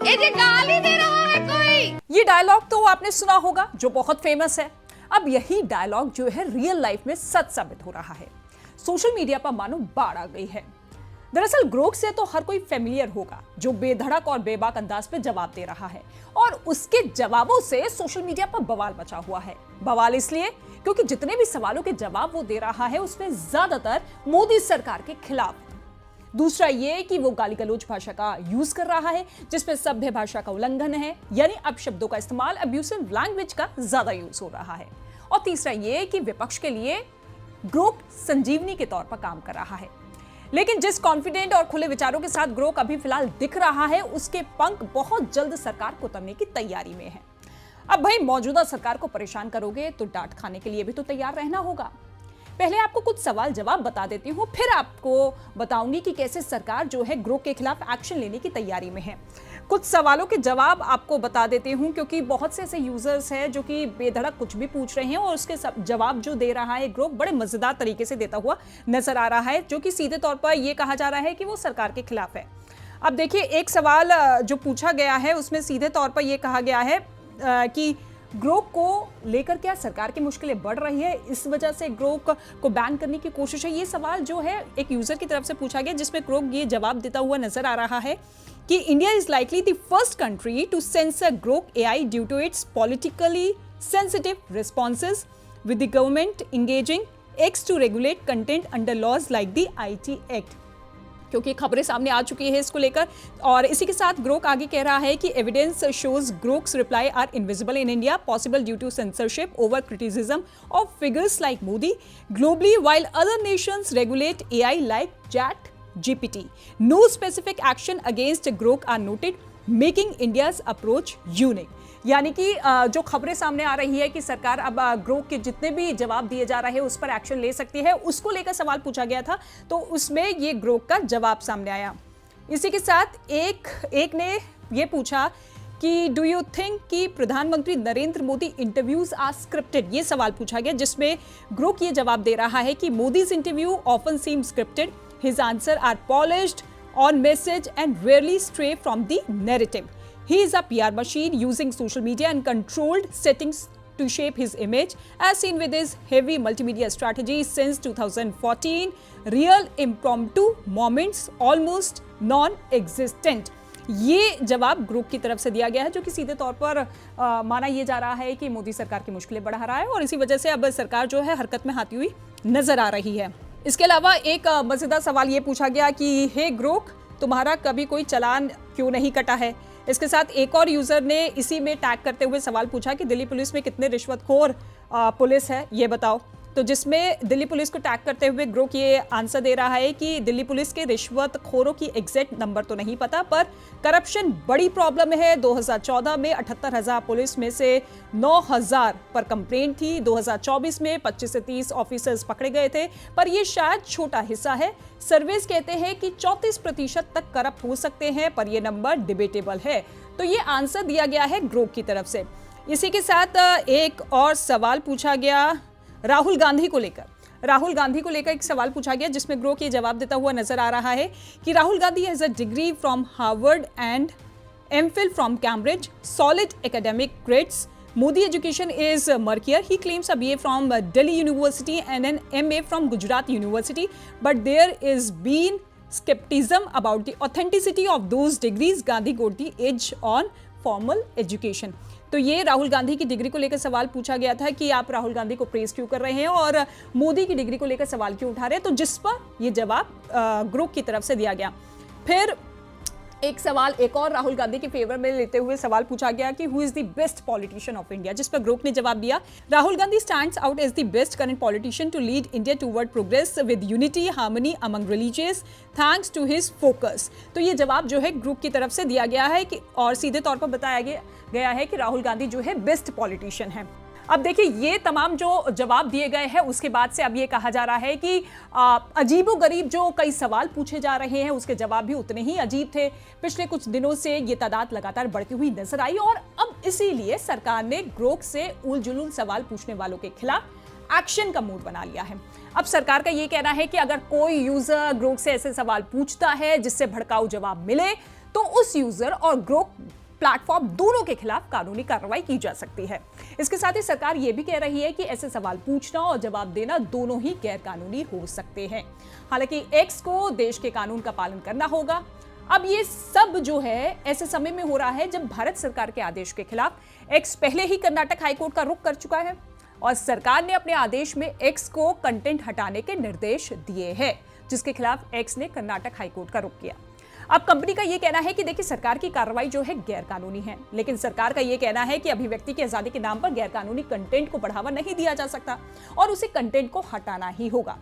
ये गाली दे रहा है कोई। ये डायलॉग तो आपने सुना होगा, जो बहुत फेमस है। अब यही डायलॉग जो है रियल लाइफ में सच साबित हो रहा है। सोशल मीडिया पर मानो बाढ़ आ गई है। दरअसल ग्रोक से तो हर कोई फेमिलियर होगा, जो बेधड़क और बेबाक अंदाज में जवाब दे रहा है, और उसके जवाबों से सोशल मीडिया पर बवाल मचा हुआ है। बवाल इसलिए क्योंकि जितने भी सवालों के जवाब वो दे रहा है उसमें ज्यादातर मोदी सरकार के खिलाफ। दूसरा ये कि वो गाली गलौज भाषा का यूज कर रहा है, जिसमें सभ्य भाषा का उल्लंघन है, यानी अपशब्दों का इस्तेमाल, अब्यूसिव लैंग्वेज का ज्यादा यूज हो रहा है। और तीसरा ये कि विपक्ष के लिए ग्रोक संजीवनी के तौर पर काम कर रहा है। लेकिन जिस कॉन्फिडेंट और खुले विचारों के साथ ग्रोक अभी फिलहाल दिख रहा है, उसके पंख बहुत जल्द सरकार को उतरने की तैयारी में है। अब भाई मौजूदा सरकार को परेशान करोगे तो डांट खाने के लिए भी तो तैयार रहना होगा। पहले आपको कुछ सवाल जवाब बता देती हूँ, फिर आपको बताऊंगी कि कैसे सरकार जो है ग्रोक के खिलाफ एक्शन लेने की तैयारी में है। कुछ सवालों के जवाब आपको बता देती हूँ, क्योंकि बहुत से ऐसे यूजर्स हैं जो कि बेधड़क कुछ भी पूछ रहे हैं और उसके जवाब जो दे रहा है ग्रोक बड़े मजेदार तरीके से देता हुआ नजर आ रहा है, जो कि सीधे तौर पर यह कहा जा रहा है कि वो सरकार के खिलाफ है। अब देखिए, एक सवाल जो पूछा गया है उसमें सीधे तौर पर यह कहा गया है कि ग्रोक को लेकर क्या सरकार की मुश्किलें बढ़ रही है, इस वजह से ग्रोक को बैन करने की कोशिश है। ये सवाल जो है एक यूजर की तरफ से पूछा गया, जिसमें ग्रोक ये जवाब देता हुआ नजर आ रहा है कि India is likely the first country to censor Grok AI due to its politically sensitive responses with the government engaging X to regulate content under laws like the IT act. क्योंकि खबरें सामने आ चुकी है इसको लेकर, और इसी के साथ ग्रोक आगे कह रहा है कि evidence shows Grok's reply are invisible in India, possible due to censorship, over criticism of figures like Modi globally, while other nations regulate AI like ChatGPT. No specific action against Grok are noted, making India's approach unique. यानी कि जो खबरें सामने आ रही है कि सरकार अब ग्रोक के जितने भी जवाब दिए जा रहे हैं उस पर एक्शन ले सकती है, उसको लेकर सवाल पूछा गया था, तो उसमें ये ग्रोक का जवाब सामने आया। इसी के साथ एक ने ये पूछा कि डू यू थिंक कि प्रधानमंत्री Narendra Modi interviews are scripted. ये सवाल पूछा गया, जिसमें ग्रोक ये जवाब दे रहा है कि Modi's interview often seem scripted, his answer are polished on message and rarely stray from the narrative. He is a PR machine using social media and controlled settings to shape his image, as seen with his heavy multimedia strategy since 2014. Real impromptu moments almost non-existent. ये जवाब group की तरफ से दिया गया है, जो कि सीधे तौर पर माना यह जा रहा है कि मोदी सरकार की मुश्किलें बढ़ा रहा है, और इसी वजह से अब सरकार जो है हरकत में आती हुई नजर आ रही है। इसके अलावा एक मजेदार सवाल ये पूछा गया कि हे ग्रोक, तुम्हारा कभी कोई चालान क्यों नहीं कटा है। इसके साथ एक और यूजर ने इसी में टैग करते हुए सवाल पूछा कि दिल्ली पुलिस में कितने रिश्वतखोर पुलिस है ये बताओ। तो जिसमें दिल्ली पुलिस को टैग करते हुए ग्रोक ये आंसर दे रहा है कि दिल्ली पुलिस के रिश्वतखोरों की एग्जैक्ट नंबर तो नहीं पता, पर करप्शन बड़ी प्रॉब्लम है। 2014 में 78,000 पुलिस में से 9,000 पर कंप्लेंट थी। 2024 में 25 से 30 ऑफिसर्स पकड़े गए थे, पर यह शायद छोटा हिस्सा है। सर्वेस कहते हैं कि 34% तक करप्ट हो सकते हैं, पर यह नंबर डिबेटेबल है। तो ये आंसर दिया गया है ग्रोक की तरफ से। इसी के साथ एक और सवाल पूछा गया राहुल गांधी को लेकर। राहुल गांधी को लेकर एक सवाल पूछा गया, जिसमें ग्रोक ये जवाब देता हुआ नजर आ रहा है कि Rahul Gandhi has a degree from Harvard and MPhil from Cambridge, solid academic grades. Modi education is murkier. He claims a BA from Delhi University and an MA from Gujarat University, but there is been skepticism about the authenticity of those degrees. Gandhi got the edge on formal education. तो ये राहुल गांधी की degree को लेकर सवाल पूछा गया था कि आप राहुल गांधी को प्रेज क्यों कर रहे हैं और मोदी की डिग्री को लेकर सवाल क्यों उठा रहे हैं, तो जिस पर ये जवाब ग्रुप की तरफ से दिया गया। फिर एक सवाल एक और राहुल गांधी के फेवर में लेते हुए सवाल पूछा गया कि who is the best politician of India, जिस पर ग्रुप ने जवाब दिया Rahul Gandhi stands out as the best current politician to lead India toward progress with unity harmony among religious thanks to his focus. तो ये जवाब जो है ग्रुप की तरफ से दिया गया है कि और सीधे तौर पर बताया गया है कि राहुल गांधी जो है बेस्ट पॉलिटिशियन है। अब देखिए, ये तमाम जो जवाब दिए गए हैं उसके बाद से अब ये कहा जा रहा है कि अजीबोगरीब जो कई सवाल पूछे जा रहे हैं उसके जवाब भी उतने ही अजीब थे। पिछले कुछ दिनों से ये तादाद लगातार बढ़ती हुई नजर आई, और अब इसीलिए सरकार ने ग्रोक से उल जुलूल सवाल पूछने वालों के खिलाफ एक्शन का मूड बना लिया है। अब सरकार का ये कहना है कि अगर कोई यूजर ग्रोक से ऐसे सवाल पूछता है जिससे भड़काऊ जवाब मिले तो उस यूजर और ग्रोक प्लेटफॉर्म दोनों के खिलाफ कानूनी कार्रवाई की जा सकती है। इसके साथ ही सरकार यह भी कह रही है कि ऐसे सवाल पूछना और जवाब देना दोनों ही गैर कानूनी हो सकते हैं। हालांकि एक्स को देश के कानून का पालन करना होगा। अब ये सब जो है ऐसे समय में हो रहा है जब भारत सरकार के आदेश के खिलाफ एक्स पहले ही कर्नाटक हाईकोर्ट का रुख कर चुका है और सरकार ने अपने आदेश में एक्स को कंटेंट हटाने के निर्देश दिए हैं, जिसके खिलाफ एक्स ने कर्नाटक हाईकोर्ट का रुख किया। अब कंपनी का यह कहना है कि देखिए सरकार की कार्रवाई जो है गैर कानूनी है, लेकिन सरकार का यह कहना है कि अभिव्यक्ति की आजादी के नाम पर गैर कानूनी कंटेंट को बढ़ावा नहीं दिया जा सकता और उसे कंटेंट को हटाना ही होगा।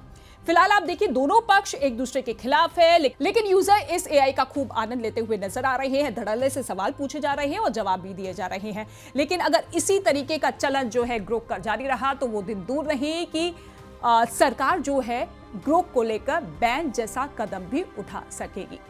फिलहाल आप देखिए दोनों पक्ष एक दूसरे के खिलाफ है, लेकिन यूजर इस एआई का खूब आनंद लेते हुए नजर आ रहे हैं। धड़ल्ले से सवाल पूछे जा रहे हैं और जवाब भी दिए जा रहे हैं। लेकिन अगर इसी तरीके का चलन जो है ग्रोक का जारी रहा तो वो दिन दूर नहीं कि सरकार जो है ग्रोक को लेकर बैन जैसा कदम भी उठा सकेगी।